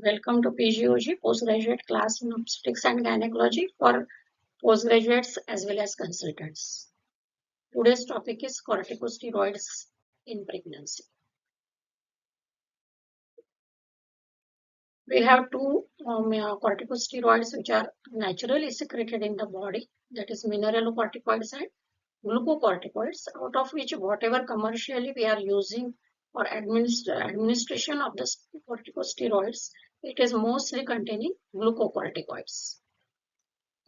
Welcome to PGOG, postgraduate class in obstetrics and gynecology for postgraduates as well as consultants. Today's topic is corticosteroids in pregnancy. We have two corticosteroids which are naturally secreted in the body, that is mineralocorticoids and glucocorticoids, out of which whatever commercially we are using for administration of the corticosteroids, it is mostly containing glucocorticoids.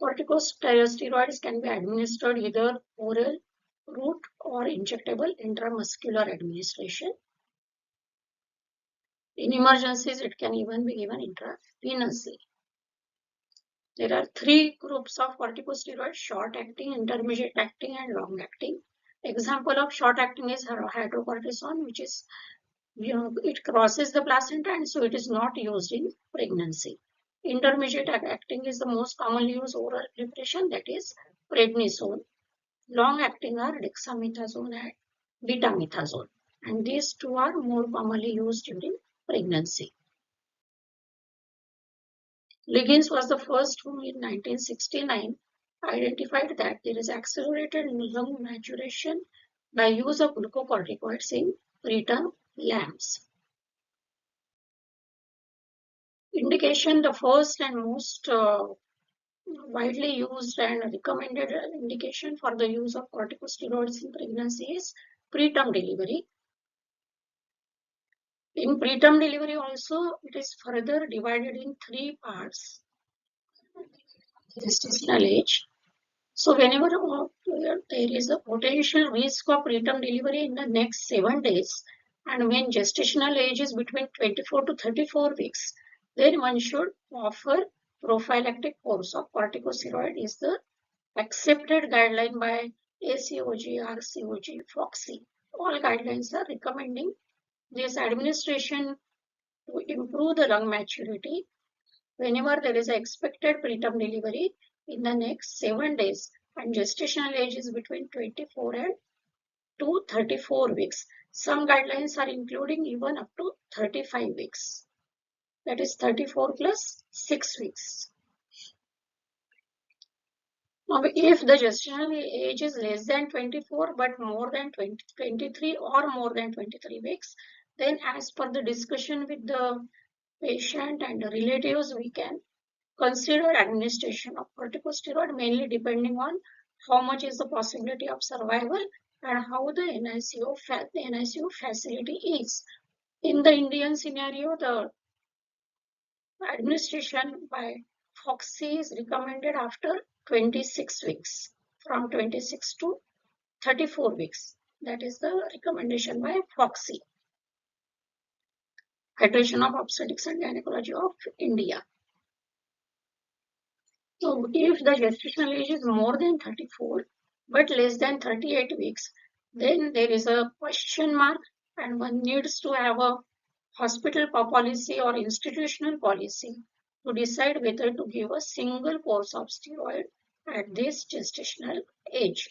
Corticosteroids can be administered either oral route or injectable intramuscular administration. In emergencies, it can even be given intravenously. There are three groups of corticosteroids: short-acting, intermediate-acting, and long-acting. Example of short-acting is hydrocortisone, which is, it crosses the placenta and so it is not used in pregnancy. Intermediate acting is the most commonly used oral preparation, that is prednisone. Long-acting are dexamethasone and betamethasone, and these two are more commonly used during pregnancy. Liggins was the first who in 1969 identified that there is accelerated lung maturation by use of glucocorticoids in preterm lambs. Indication: the first and most widely used and recommended indication for the use of corticosteroids in pregnancy is preterm delivery. In preterm delivery also, it is further divided in three parts: gestational age. So whenever there is a potential risk of preterm delivery in the next 7 days, and when gestational age is between 24 to 34 weeks, then one should offer prophylactic course of corticosteroid is the accepted guideline by ACOG, RCOG, FOXI. All guidelines are recommending this administration to improve the lung maturity whenever there is an expected preterm delivery in the next 7 days and gestational age is between 24 and to 34 weeks. Some guidelines are including even up to 35 weeks. That is 34 plus 6 weeks. Now, if the gestational age is less than 24 but more than 23 or more than 23 weeks, then as per the discussion with the patient and the relatives, we can consider administration of corticosteroid, mainly depending on how much is the possibility of survival and how the NICU facility is. In the Indian scenario, the administration by FOXI is recommended after 26 weeks, from 26 to 34 weeks. That is the recommendation by FOXI, Federation of Obstetrics and Gynecology of India. So if the gestational age is more than 34 but less than 38 weeks, then there is a question mark and one needs to have a hospital policy or institutional policy to decide whether to give a single course of steroid at this gestational age.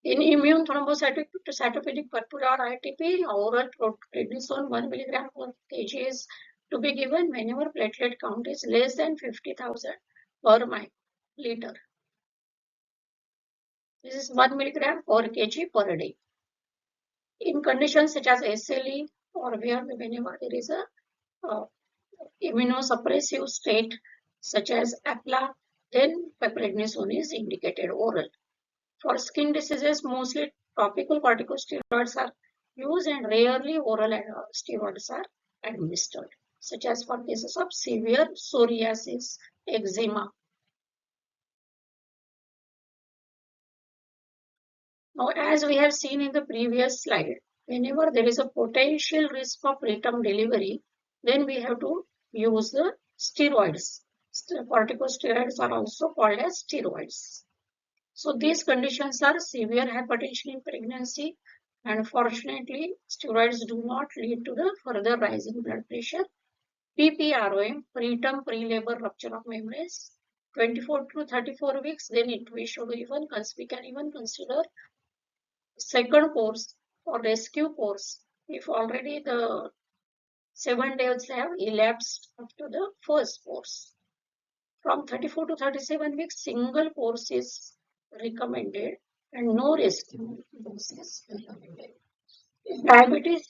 In immune thrombocytopenic purpura or ITP, oral prednisone 1 mg per kg is to be given whenever platelet count is less than 50,000 per liter. This is 1 mg per kg per day. In conditions such as SLE or whenever there is a immunosuppressive state such as APLA, then prednisone is indicated oral. For skin diseases, mostly topical corticosteroids are used and rarely oral steroids are administered, such as for cases of severe psoriasis, eczema. Now, as we have seen in the previous slide, whenever there is a potential risk of preterm delivery, then we have to use the steroids. Corticosteroids are also called as steroids. So these conditions are severe hypertension in pregnancy, and fortunately, steroids do not lead to the further rising blood pressure. PPROM, preterm pre-labor rupture of membranes, 24 to 34 weeks, then we can even consider second course or rescue course if already the 7 days have elapsed after the first course. From 34 to 37 weeks, single course is recommended and no rescue dose is recommended. Diabetes,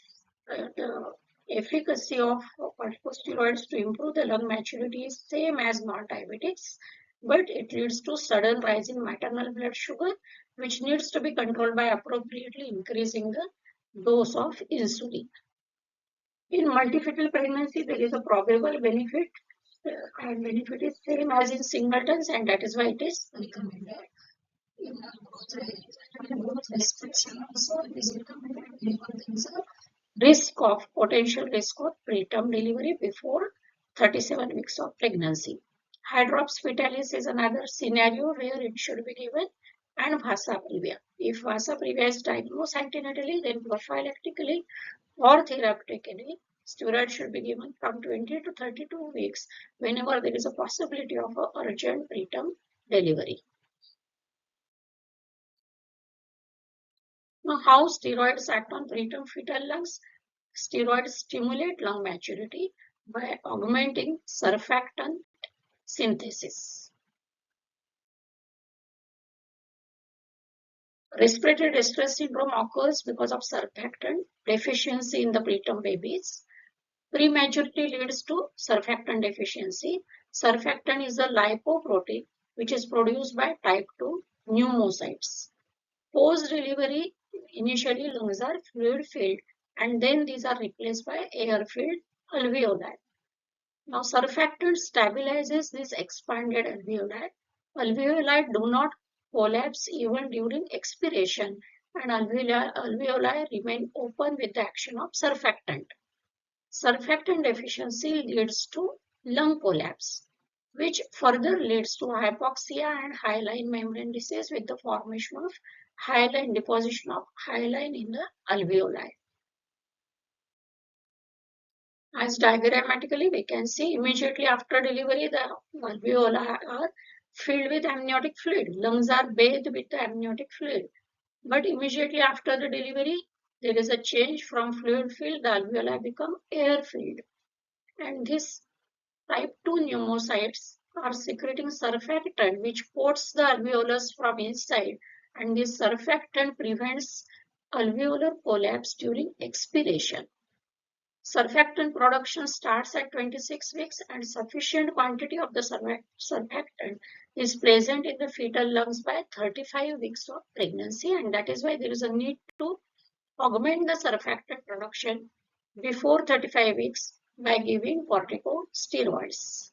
the efficacy of corticosteroids to improve the lung maturity is same as non-diabetics, but it leads to sudden rise in maternal blood sugar, which needs to be controlled by appropriately increasing the dose of insulin. In multifetal pregnancy, there is a probable benefit, and benefit is same as in singletons, and that is why it is recommended. In both restriction also it is recommended because there is a potential risk of preterm delivery before 37 weeks of pregnancy. Hydrops fetalis is another scenario where it should be given, and vasa previa. If vasa previa is diagnosed antenatally, then prophylactically or therapeutically, steroid should be given from 20 to 32 weeks whenever there is a possibility of an urgent preterm delivery. Now, how steroids act on preterm fetal lungs? Steroids stimulate lung maturity by augmenting surfactant synthesis. Respiratory distress syndrome occurs because of surfactant deficiency in the preterm babies. Prematurity leads to surfactant deficiency. Surfactant is a lipoprotein which is produced by type 2 pneumocytes. Post-delivery, initially lungs are fluid-filled and then these are replaced by air-filled alveoli. Now, surfactant stabilizes this expanded alveoli. Alveoli do not collapse even during expiration, and alveoli remain open with the action of surfactant. Surfactant deficiency leads to lung collapse, which further leads to hypoxia and hyaline membrane disease with the formation of hyaline deposition of hyaline in the alveoli. As diagrammatically we can see, immediately after delivery, the alveoli are filled with amniotic fluid. Lungs are bathed with the amniotic fluid. But immediately after the delivery, there is a change from fluid filled, the alveoli become air filled. And this type 2 pneumocytes are secreting surfactant which coats the alveolus from inside, and this surfactant prevents alveolar collapse during expiration. Surfactant production starts at 26 weeks and sufficient quantity of the surfactant is present in the fetal lungs by 35 weeks of pregnancy, and that is why there is a need to augment the surfactant production before 35 weeks by giving corticosteroids.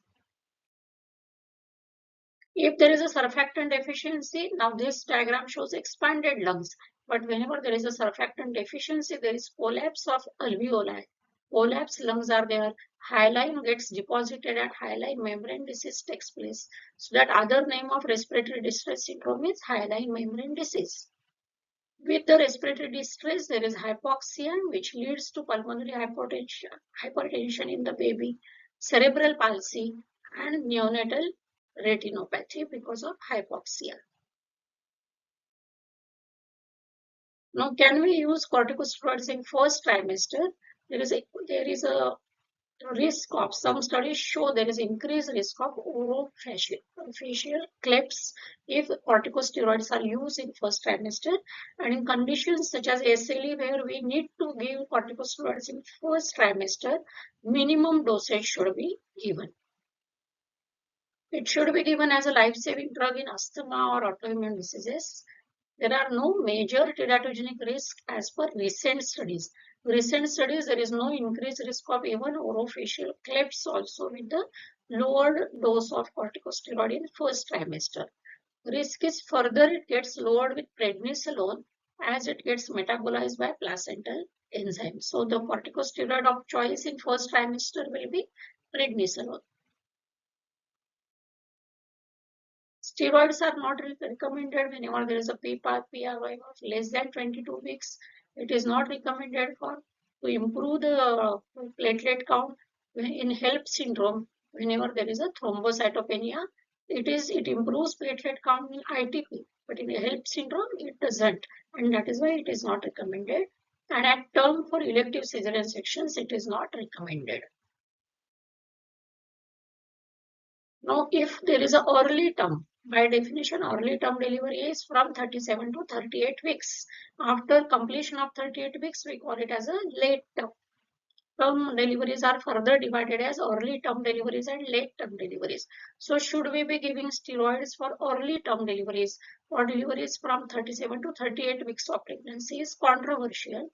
If there is a surfactant deficiency, now this diagram shows expanded lungs, but whenever there is a surfactant deficiency, there is collapse of alveoli. Collapsed lungs are there, hyaline gets deposited and hyaline membrane disease takes place. So that other name of respiratory distress syndrome is hyaline membrane disease. With the respiratory distress, there is hypoxia, which leads to pulmonary hypertension in the baby, cerebral palsy, and neonatal retinopathy because of hypoxia. Now, can we use corticosteroids in first trimester? There is a risk of, some studies show there is increased risk of orofacial clefts if corticosteroids are used in first trimester, and in conditions such as SLE where we need to give corticosteroids in first trimester, minimum dosage should be given. It should be given as a life-saving drug in asthma or autoimmune diseases. There are no major teratogenic risk as per recent studies. Recent studies, there is no increased risk of even orofacial clefts also with the lowered dose of corticosteroid in first trimester. Risk is further, it gets lowered with prednisolone as it gets metabolized by placental enzymes. So the corticosteroid of choice in first trimester will be prednisolone. Steroids are not recommended whenever there is a PPAR of less than 22 weeks. It is not recommended to improve the platelet count in HELP syndrome. Whenever there is a thrombocytopenia, it improves platelet count in ITP, but in HELP syndrome it doesn't, and that is why it is not recommended. and at term for elective cesarean sections, it is not recommended. Now, if there is an early term, by definition, early term delivery is from 37 to 38 weeks. After completion of 38 weeks, we call it as a late term. Term deliveries are further divided as early term deliveries and late term deliveries. So, should we be giving steroids for early term deliveries or deliveries from 37 to 38 weeks of pregnancy is controversial.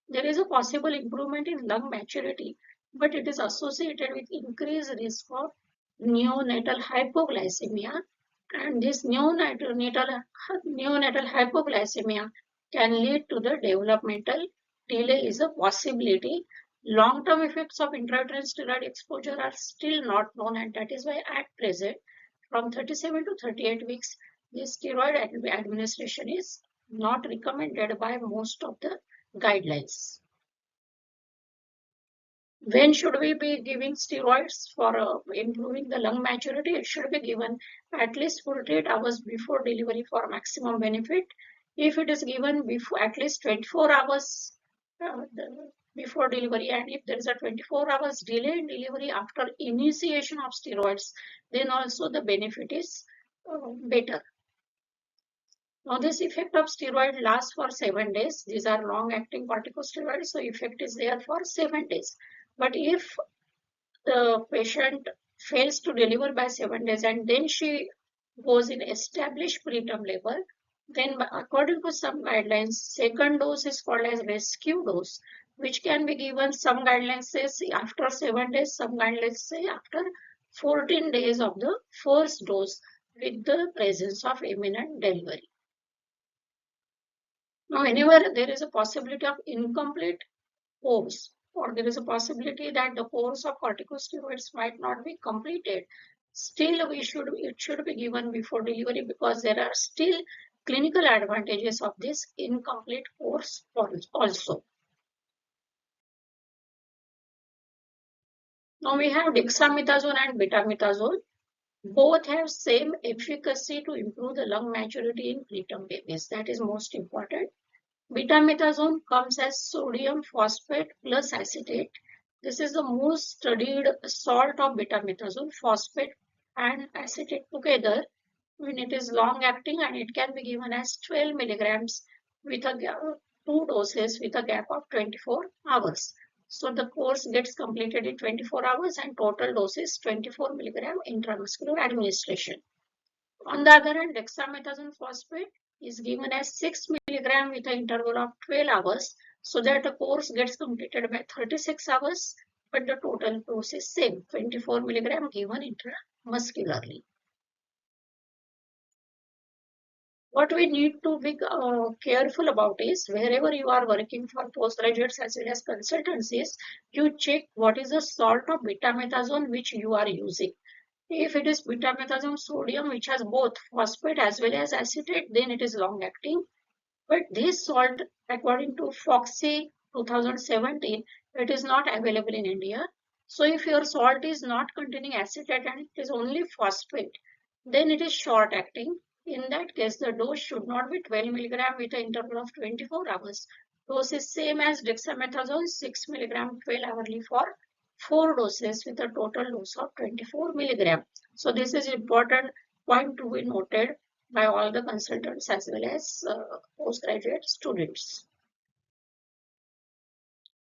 There is a possible improvement in lung maturity, but it is associated with increased risk of neonatal hypoglycemia, and this neonatal hypoglycemia can lead to the developmental delay is a possibility. Long-term effects of intrauterine steroid exposure are still not known, and that is why at present, from 37 to 38 weeks, this steroid administration is not recommended by most of the guidelines. When should we be giving steroids for improving the lung maturity? It should be given at least 48 hours before delivery for maximum benefit. If it is given before at least 24 hours before delivery, and if there is a 24 hours delay in delivery after initiation of steroids, then also the benefit is better. Now, this effect of steroid lasts for 7 days. These are long-acting corticosteroids, so effect is there for 7 days. But if the patient fails to deliver by 7 days and then she goes in established preterm labor, then according to some guidelines, second dose is called as rescue dose, which can be given. Some guidelines say after 7 days, some guidelines say after 14 days of the first dose with the presence of imminent delivery. Now, whenever there is a possibility of incomplete course, or there is a possibility that the course of corticosteroids might not be completed, still it should be given before delivery, because there are still clinical advantages of this incomplete course also. Now we have dexamethasone and betamethasone. Both have same efficacy to improve the lung maturity in preterm babies. That is most important. Betamethasone comes as sodium phosphate plus acetate. This is the most studied salt of betamethasone, phosphate and acetate together when it is long acting, and it can be given as 12 milligrams with a 2 doses with a gap of 24 hours. So the course gets completed in 24 hours and total dose is 24 milligram intramuscular administration. On the other hand, dexamethasone phosphate is given as 6 milligram with an interval of 12 hours, so that the course gets completed by 36 hours, but the total dose is same, 24 milligram given intramuscularly. What we need to be careful about is, wherever you are working for postgraduates as well as consultancies, you check what is the salt of betamethasone which you are using. If it is betamethasone sodium, which has both phosphate as well as acetate, then it is long acting. But this salt, according to Foxy 2017, it is not available in India. So if your salt is not containing acetate and it is only phosphate, then it is short acting. In that case, the dose should not be 12 milligram with an interval of 24 hours. Dose is same as dexamethasone, 6 milligram 12 hourly for 4 doses with a total dose of 24 milligram. So this is important point to be noted by all the consultants as well as postgraduate students.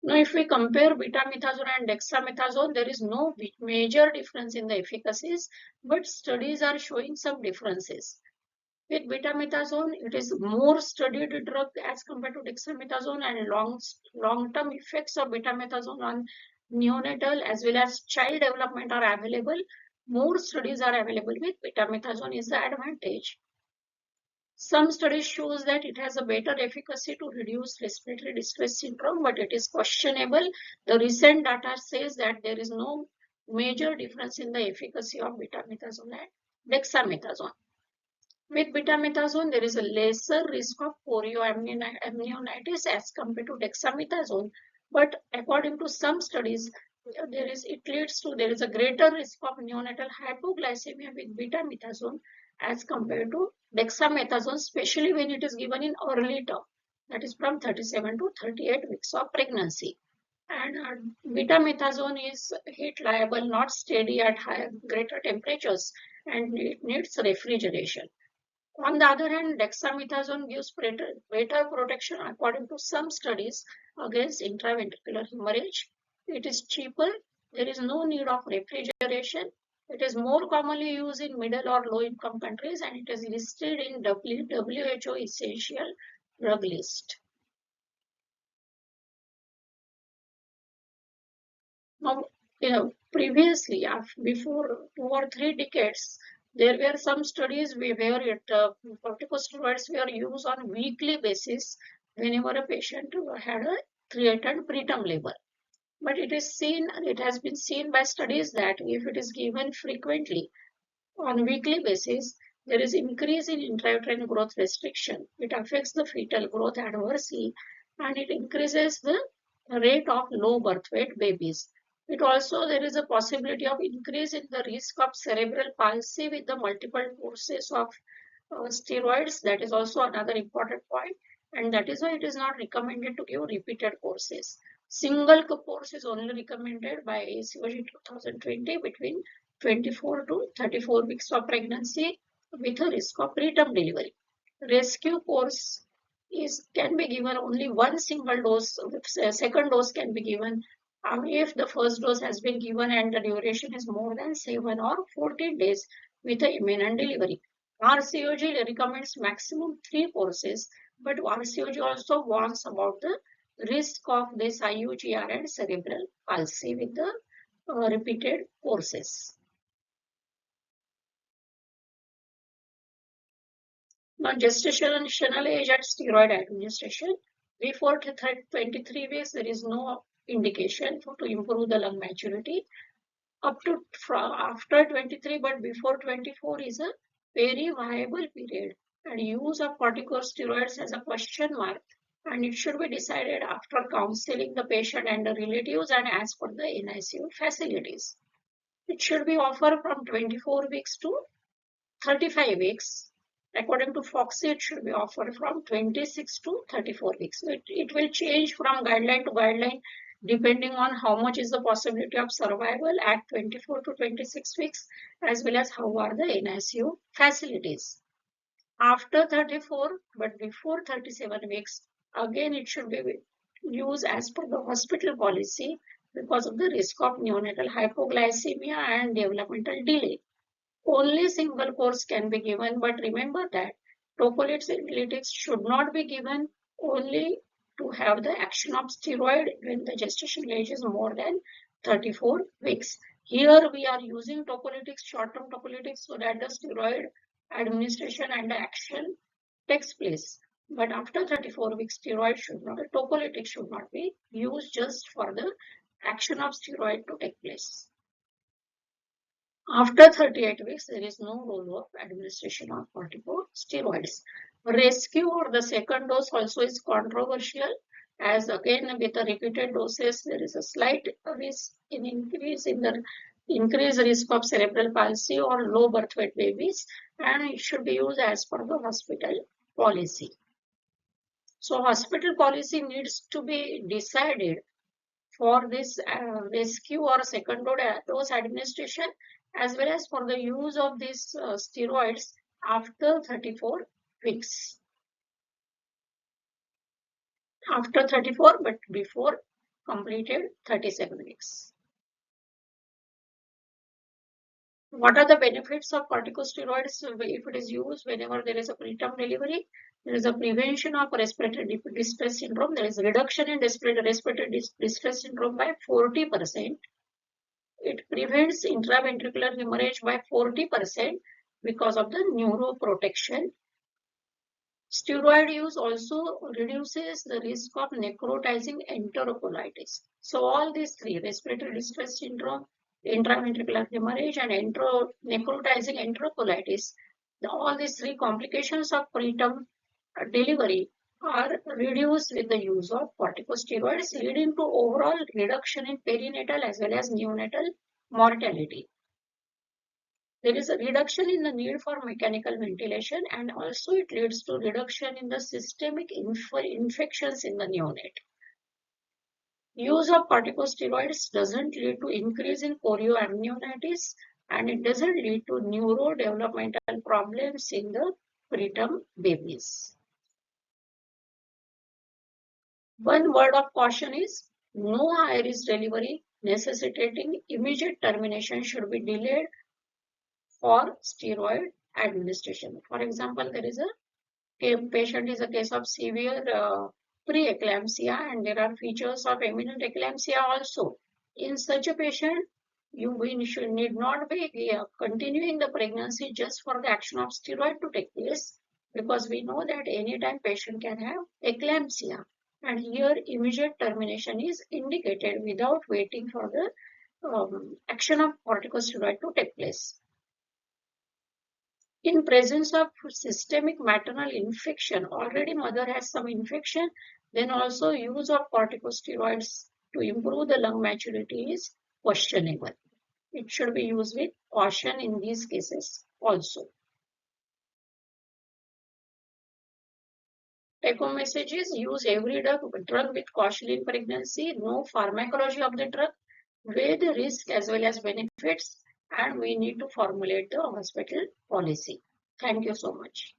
Now, if we compare betamethasone and dexamethasone, there is no major difference in the efficacies, but studies are showing some differences. With betamethasone, it is more studied drug as compared to dexamethasone, and long-term effects of betamethasone on neonatal as well as child development are available. More studies are available with betamethasone is the advantage. Some studies shows that it has a better efficacy to reduce respiratory distress syndrome, but it is questionable. The recent data says that there is no major difference in the efficacy of betamethasone and dexamethasone. With betamethasone, there is a lesser risk of chorioamnionitis as compared to dexamethasone, but according to some studies, there is a greater risk of neonatal hypoglycemia with betamethasone as compared to dexamethasone, especially when it is given in early term. that is from 37 to 38 weeks of pregnancy. And betamethasone is heat liable, not steady at higher, greater temperatures, and it needs refrigeration. On the other hand, dexamethasone gives better protection according to some studies against intraventricular hemorrhage. It is cheaper. There is no need of refrigeration. It is more commonly used in middle or low income countries, and it is listed in WHO essential drug list. Now, previously, before 2 or 3 decades, there were some studies where corticosteroids were used on weekly basis whenever a patient had a threatened preterm labor. But it has been seen by studies that if it is given frequently on weekly basis, there is increase in intrauterine growth restriction. It affects the fetal growth adversely, and it increases the rate of low birth weight babies. It also, there is a possibility of increase in the risk of cerebral palsy with the multiple courses of steroids. That is also another important point, and that is why it is not recommended to give repeated courses. Single course is only recommended by ACOG 2020 between 24 to 34 weeks of pregnancy with a risk of preterm delivery. Rescue course can be given only one single dose. Second dose can be given if the first dose has been given and the duration is more than 7 or 14 days with the imminent delivery. RCOG recommends maximum 3 courses, but RCOG also warns about the risk of this IUGR and cerebral palsy with the repeated courses. Now, gestational age at steroid administration. Before 23 weeks, there is no indication to improve the lung maturity. Up to after 23, but before 24 is a very viable period. And use of corticosteroids as a question mark. And it should be decided after counseling the patient and the relatives and as per the NICU facilities. It should be offered from 24 weeks to 35 weeks. According to Foxy, it should be offered from 26 to 34 weeks. It will change from guideline to guideline depending on how much is the possibility of survival at 24 to 26 weeks, as well as how are the NICU facilities. After 34, but before 37 weeks, again it should be used as per the hospital policy because of the risk of neonatal hypoglycemia and developmental delay. Only single course can be given, but remember that tocolytics should not be given only to have the action of steroid when the gestation age is more than 34 weeks. Here we are using tocolytics, short-term tocolytics, so that the steroid administration and the action takes place. But after 34 weeks, tocolytics should not be used just for the action of steroid to take place. After 38 weeks, there is no role of administration of corticosteroids. Rescue or the second dose also is controversial, as again with the repeated doses, there is a slight risk in increased risk of cerebral palsy or low birth weight babies, and it should be used as per the hospital policy. So hospital policy needs to be decided for this rescue or second dose administration, as well as for the use of these steroids after 34 weeks. After 34, but before completed 37 weeks. What are the benefits of corticosteroids if it is used whenever there is a preterm delivery? There is a prevention of respiratory distress syndrome. There is a reduction in respiratory distress syndrome by 40%. It prevents intraventricular hemorrhage by 40% because of the neuroprotection. Steroid use also reduces the risk of necrotizing enterocolitis. So all these three, respiratory distress syndrome, intraventricular hemorrhage, and necrotizing enterocolitis, all these three complications of preterm delivery are reduced with the use of corticosteroids, leading to overall reduction in perinatal as well as neonatal mortality. There is a reduction in the need for mechanical ventilation, and also it leads to reduction in the systemic infections in the neonate. Use of corticosteroids doesn't lead to increase in chorioamnionitis, and it doesn't lead to neurodevelopmental problems in the preterm babies. One word of caution is no high-risk delivery necessitating immediate termination should be delayed for steroid administration. For example, there is a patient is a case of severe preeclampsia, and there are features of imminent eclampsia also. In such a patient, we should need not be continuing the pregnancy just for the action of steroid to take place, because we know that anytime patient can have eclampsia, and here immediate termination is indicated without waiting for the action of corticosteroid to take place. In presence of systemic maternal infection, already mother has some infection, then also use of corticosteroids to improve the lung maturity is questionable. It should be used with caution in these cases also. Take home message is use every drug with caution in pregnancy, know pharmacology of the drug, weigh the risk as well as benefits, and we need to formulate the hospital policy. Thank you so much.